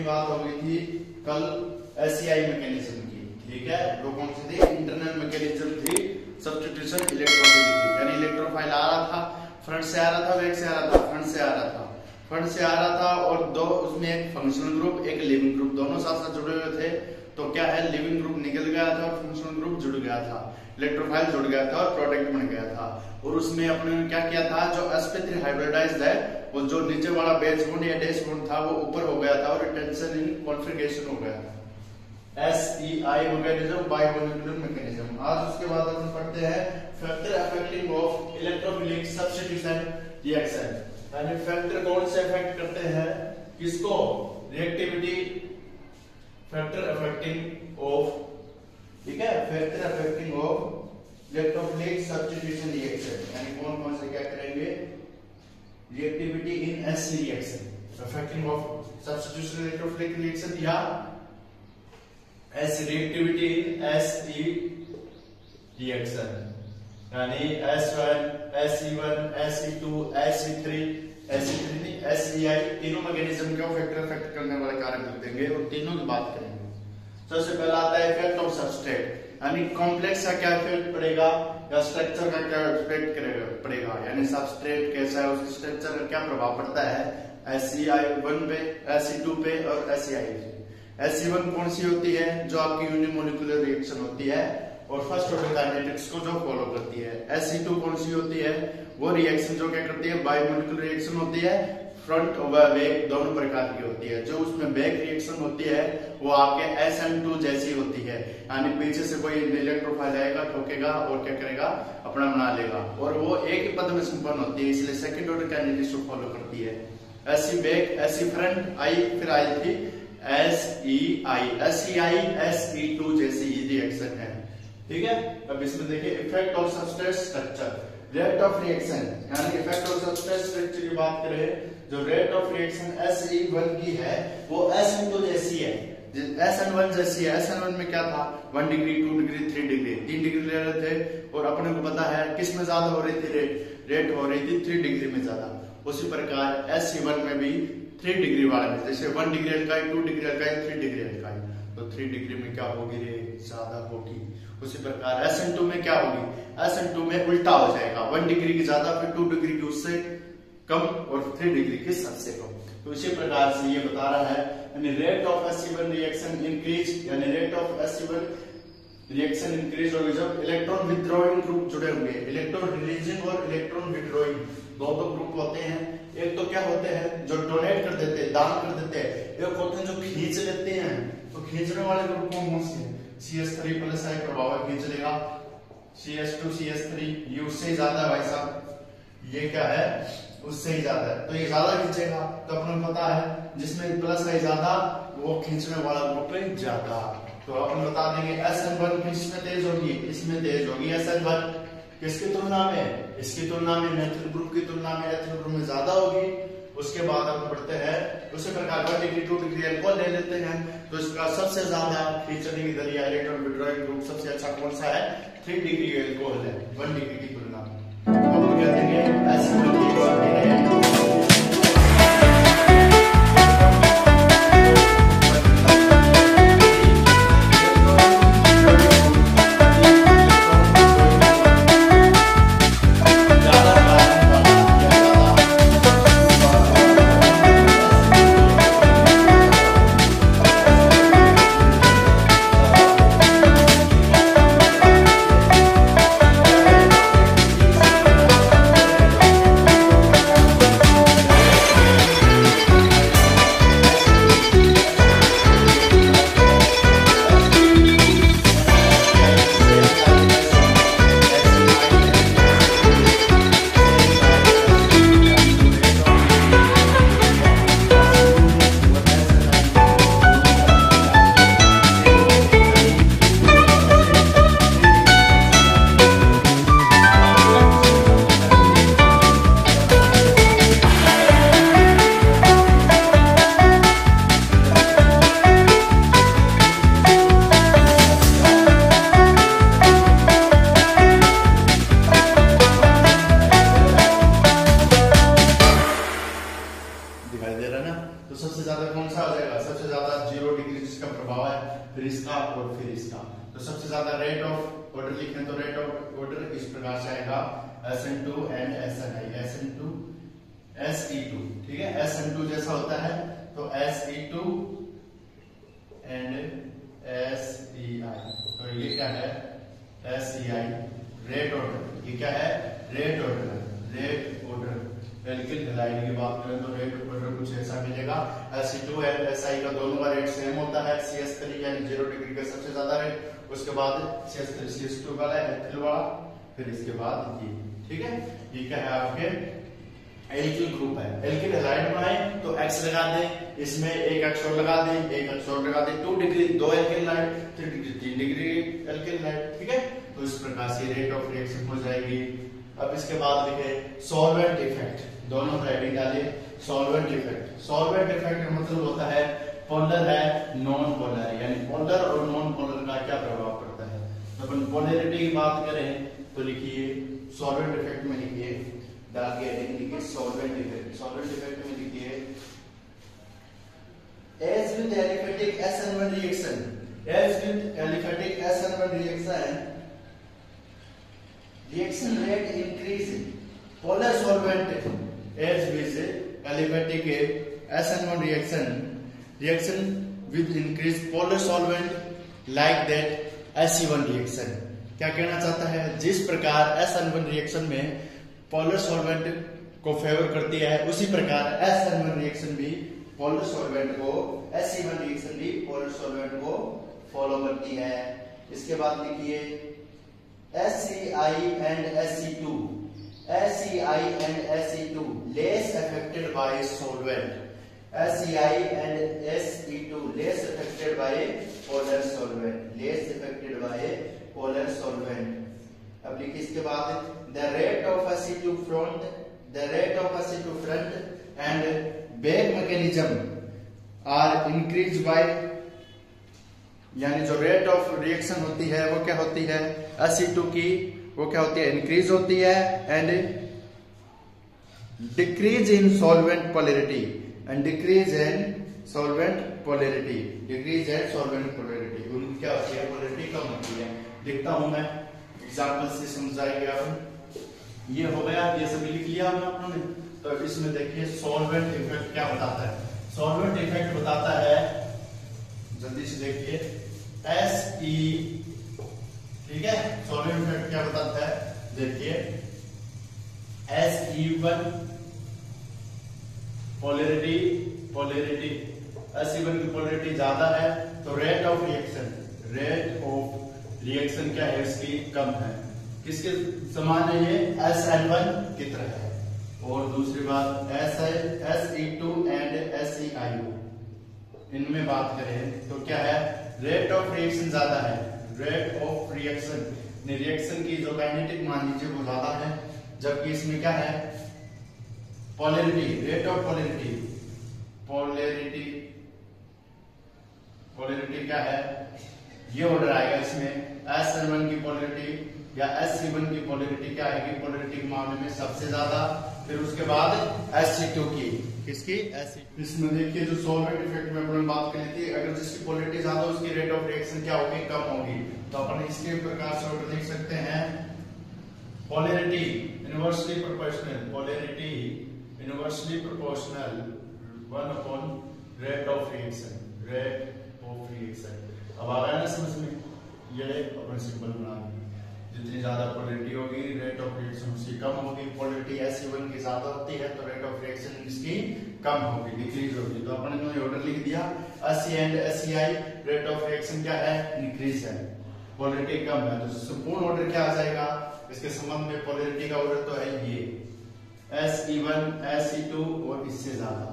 बात हो गई थी कल एससीआई मैकेनिज्म की, ठीक है। वो कौन सी थी? इंटरनल मैकेनिज्म थी सब्स्टिट्यूशन इलेक्ट्रोफाइल की, यानी इलेक्ट्रोफाइल आ रहा था, फ्रंट से आ रहा था, बैक से आ रहा था, फ्रंट से आ रहा था, फ्रंट से आ रहा था, और दो उसमें एक फंक्शनल ग्रुप एक लिविंग ग्रुप दोनों साथ साथ जुड़े हुए थे। तो क्या है, लिविंग ग्रुप निकल गया था और फंक्शनल ग्रुप जुड़ गया था, इलेक्ट्रोफाइल जुड़ गया था और प्रोडक्ट बन गया था। और उसमें अपने क्या किया था, जो sp3 हाइब्रिडाइज्ड है वो जो नीचे वाला बेस बॉन्ड या डैश बॉन्ड था वो ऊपर हो गया था और टेंशन इन कॉन्फिगरेशन हो गया था। एसईआई मैकेनिज्म, बाइमोलिक्यूलर मैकेनिज्म। आज उसके बाद अपन पढ़ते हैं factor affecting of electrophilic substitution reaction, यानी फैक्टर कौन से अफेक्ट करते हैं किसको, रिएक्टिविटी, फैक्टर अफेक्टिंग ऑफ, ठीक है, factor affecting of electrophilic substitution reaction, यानी कौन कौन से क्या करेंगे, reactivity in SC reaction, affecting of substitution electrophilic reaction, या एस रिएक्टिविटी इन एसई रिएक्शन, यानी S1, SE1, SE2, SE3, SE3 नहीं SEI, तीनों मैकेनिज्म को फैक्टर अफेक्ट करने वाले कारक लिख देंगे और तीनों की बात करेंगे। सबसे पहला आता है इफेक्ट ऑफ सबस्ट्रेट, यानी कॉम्प्लेक्स का क्या इफेक्ट पड़ेगा या स्ट्रक्चर का क्या इफेक्ट पड़ेगा, यानी सबस्ट्रेट कैसा है उसके स्ट्रक्चर का क्या प्रभाव पड़ता है SEI1 पे, SE2 पे और SEI पे। SE1 कौन सी होती है, जो आपकी यूनिमोलिकुलर रिएक्शन होती है और फर्स्ट ऑर्डर काइनेटिक्स को जो फॉलो करती है। SE2 कौन सी होती है, वो रिएक्शन जो क्या करती है, बायोमोलिकुलर रिएक्शन होती है, फ्रंट और बैक दोनों प्रकार की होती है। जो उसमें बैक रिएक्शन होती है वो आपके SN2 जैसी होती है, यानी पीछे से कोई इलेक्ट्रोफाइल आएगा, ठोकेगा और क्या करेगा, अपना बना लेगा, और वो एक ही पद में संपन्न होती है, इसलिए सेकंड ऑर्डर काइनेटिक्स को फॉलो करती है। SE बैक, SE फ्रंट, आई फिर आई थी SEI, SEI SE2 जैसी रिएक्शन है, ठीक है। अब इसमें देखिए effect of substrate structure, rate of reaction, यानी इफेक्ट ऑफ सबस्ट्रेट स्ट्रक्चर की बात करें, जो रेट ऑफ रिएक्शन SE1 की है वो SN2 जैसी है, SN1 जैसी है। SN1 में क्या था, 1 डिग्री, 2 डिग्री, 3 डिग्री, 3 डिग्री ले रहे थे, और अपने को पता है किस में ज्यादा हो रही थी रेट हो रही थी 3 डिग्री में ज्यादा। उसी प्रकार SE1 में भी 3 डिग्री वाले में, जैसे 1 degree algae, 2 degree algae, 3 degree algae, तो 3 डिग्री में क्या होगी, रे ज्यादा होगी। उसी प्रकार SN2 में क्या होगी, SN2 में उल्टा हो जाएगा, 1 डिग्री की ज्यादा, फिर 2 डिग्री की उससे कम और 3 डिग्री की सबसे कम। तो इसी प्रकार से ये बता रहा है, यानी rate of SE1 reaction increase, यानी rate of SE1 reaction increase होगी जब इलेक्ट्रॉन विथड्रॉइंग ग्रुप जुड़े होंगे। इलेक्ट्रॉन रिलीजिंग और इलेक्ट्रॉन विथड्रॉइंग दो ग्रुप होते हैं। एक तो क्या होते हैं जो डोनेट कर देते हैं, दान कर देते हैं, एक होते हैं जो खींच लेते हैं। तो खींचने वाले ग्रुप कौन से हैं, CH3 प्लस आई प्रभाव खींच लेगा, CH2 CH3, ये उससे ज्यादा भाई साहब, ये क्या है उससे ही ज्यादा है, तो ये ज्यादा खींचेगा। तो अपने पता है जिसमें प्लस आई ज्यादा वो खींचने वाला ग्रुप है ज्यादा। तो अपन बता देंगे SN1 किसमें तेज होगी, इसमें तेज होगी SN1, किसकी तुलना में, इसकी तुलना में, नेचुरल ग्रुप की तुलना में एथिल ग्रुप में ज्यादा होगी। उसके बाद हम पढ़ते हैं उसी प्रकार 1 डिग्री 2 डिग्री अल्कोहल ले लेते हैं, तो इसका सबसे ज्यादा खींचने की जरिया इलेक्ट्रॉन विथड्रॉइंग ग्रुप सबसे अच्छा कौन सा है, 3 डिग्री अल्कोहल है 1 डिग्री की तुलना में। तो हम कहते हैं SN1 दिखाई दे रहा है ना। तो सबसे ज्यादा कौन सा हो जाएगा, सबसे ज्यादा 0 डिग्री जिसका प्रभाव है, फिर इसका और फिर इसका। तो सबसे ज्यादा रेट ऑफ ऑर्डर लिखें तो रेट ऑफ ऑर्डर इस प्रकार से आएगा SN2 and SNI, SN2 SE2, ठीक है। SN2 जैसा होता है तो SE2 एंड SEI, तो ये क्या है SEI रेट ऑर्डर, ये क्या है rate order, rate order. Alkyl halide की बात करें तो रेट ऑर्डर कुछ ऐसा मिलेगा। SE2 एंड SI का दोनों का रेट सेम होता है। CH3 यानी 0 डिग्री का सबसे ज्यादा रेट, उसके बाद CH3 CH2 वाला एथिल वाला, फिर इसके बाद ये, ठीक है। ये क्या है आपके एल्किल ग्रुप है। एल्किल हैलाइड बनाए तो X लगा दें, इसमें एक X और लगा दें, एक X और लगा दें, 2 degree 2 alkyl halide, 3 degree 3 degree alkyl halide, ठीक है। तो इस प्रकार से रेट ऑफ रिएक्शन हो जाएगी। अब इसके बाद लिखे सॉल्वेंट इफेक्ट, दोनों पर हेडिंग डालिए सॉल्वेंट इफेक्ट। सॉल्वेंट इफेक्ट का मतलब होता है पोलर है नॉन पोलर, यानी पोलर और नॉन पोलर का क्या प्रभाव पड़ता है। तो अपन पोलैरिटी की बात करें तो लिखिए सॉल्वेंट इफेक्ट में लिखिए डाल के हेडिंग लिखिए सॉल्वेंट इफेक्ट। सॉल्वेंट इफेक्ट में लिखिए as with aliphatic SN1 reaction, as with aliphatic SN1 reaction rate increase polar solvent as with aliphatic SN1 reaction with increased polar solvent like that SE1 reaction। क्या कहना चाहता है, जिस प्रकार SN1 reaction में polar solvent को favour करती है, उसी प्रकार SN1 रिएक्शन भी पोलर सॉल्वेंट को, SE1 रिएक्शन भी पोलर सॉल्वेंट को फॉलो करती है। इसके बाद लिखिए SEI and SE2, SEI and SE2 less affected by solvent, SEI and SE2 less affected by polar solvent, less affected by polar solvent। अब लिखिए इसके बाद the rate of SE2 front, the rate of SE2 front and back mechanism are increased by, यानी जो rate of reaction होती है वो क्या होती है SE2 की, वो क्या होती है इंक्रीज होती है and decrease in solvent polarity, and decrease in solvent polarity, decrease in solvent polarity, उनकी क्या होती है पोलैरिटी कम होती है। लिखता हूं मैं एग्जांपल से समझाएंगे आप। ये हो गया, ये सभी लिख लिया हमने अपने। तो इसमें देखिए सॉल्वेंट इफेक्ट क्या बताता है। सॉल्वेंट इफेक्ट बताता है, जल्दी से देखिए SE, ठीक है। सॉल्वेंट इफेक्ट क्या बताता है, देखिए SE1 पोलैरिटी SE1 की पोलैरिटी ज्यादा है तो रेट ऑफ रिएक्शन क्या है इसकी कम है। किसके समान है ये SN1 की तरह है। और दूसरी बात SE2 एंड SEI, इनमें बात करें तो क्या है रेट ऑफ रिएक्शन ज्यादा है, रेट ऑफ रिएक्शन की जो काइनेटिक मान लीजिए वो ज्यादा है, जबकि इसमें क्या है पोलैरिटी, रेट ऑफ पोलैरिटी क्या है, ये ऑर्डर आएगा इसमें SN1 की पोलैरिटी या SE1 की पोलैरिटी क्या आएगी, पोलैरिटी के मामले में सबसे ज्यादा, फिर उसके बाद SE2 की, किसकी SE2। इसमें देखिए जो सॉल्वेंट इफेक्ट में अपन बात कर ली थी, अगर जिसकी पोलैरिटी ज्यादा उसकी रेट ऑफ रिएक्शन क्या होगी कम होगी। तो अपन इसके प्रकार से ऑर्डर लिख सकते हैं polarity inversely proportional, polarity inversely proportional 1 upon rate of reaction, rate of reaction. अब आ रहा है ना समझ में, ये अपन सिंपल बना देंगे। जितनी ज्यादा पोलैरिटी होगी रेट ऑफ रिएक्शन उसकी कम होगी। पोलैरिटी SE1 की ज्यादा होती है तो रेट ऑफ रिएक्शन इसकी कम होगी, डिक्रीज होगी। तो अपन ने ऑर्डर लिख दिया SE and SEI, rate of reaction क्या है इंक्रीज है, पोलैरिटी कम है। तो संपूर्ण ऑर्डर क्या आ जाएगा इसके संबंध में, पोलैरिटी का ऑर्डर तो है ये SE1 SE2 और इससे ज्यादा।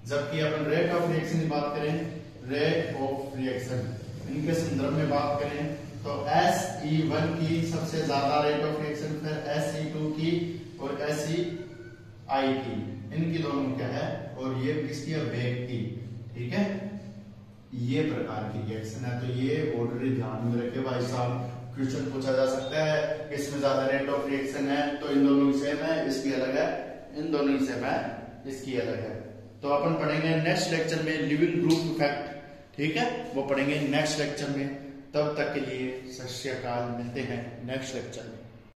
जबकि अपन रेट ऑफ रिएक्शन की बात करें, रेट ऑफ रिएक्शन इनके संदर्भ में बात करें तो SE1 की सबसे ज्यादा रेट ऑफ रिएक्शन, फिर SE2 की और SEI की, इनकी दोनों क्या है, और ये किसकी है वेग की, ठीक है। ये प्रकार की रिएक्शन है। तो ये ऑर्डर ध्यान में रखे भाई साहब, क्वेश्चन पूछा जा सकता है इसमें ज्यादा रेट ऑफ रिएक्शन है तो इन दोनों की सेम है, इसकी अलग है, इन दोनों की सेम है, इसकी अलग है। तो अपन पढ़ेंगे नेक्स्ट लेक्चर में लिविंग ग्रुप इफेक्ट, ठीक है, वो पढ़ेंगे नेक्स्ट लेक्चर में। तब तक के लिए सत श्री अकाल, मिलते हैं नेक्स्ट लेक्चर में।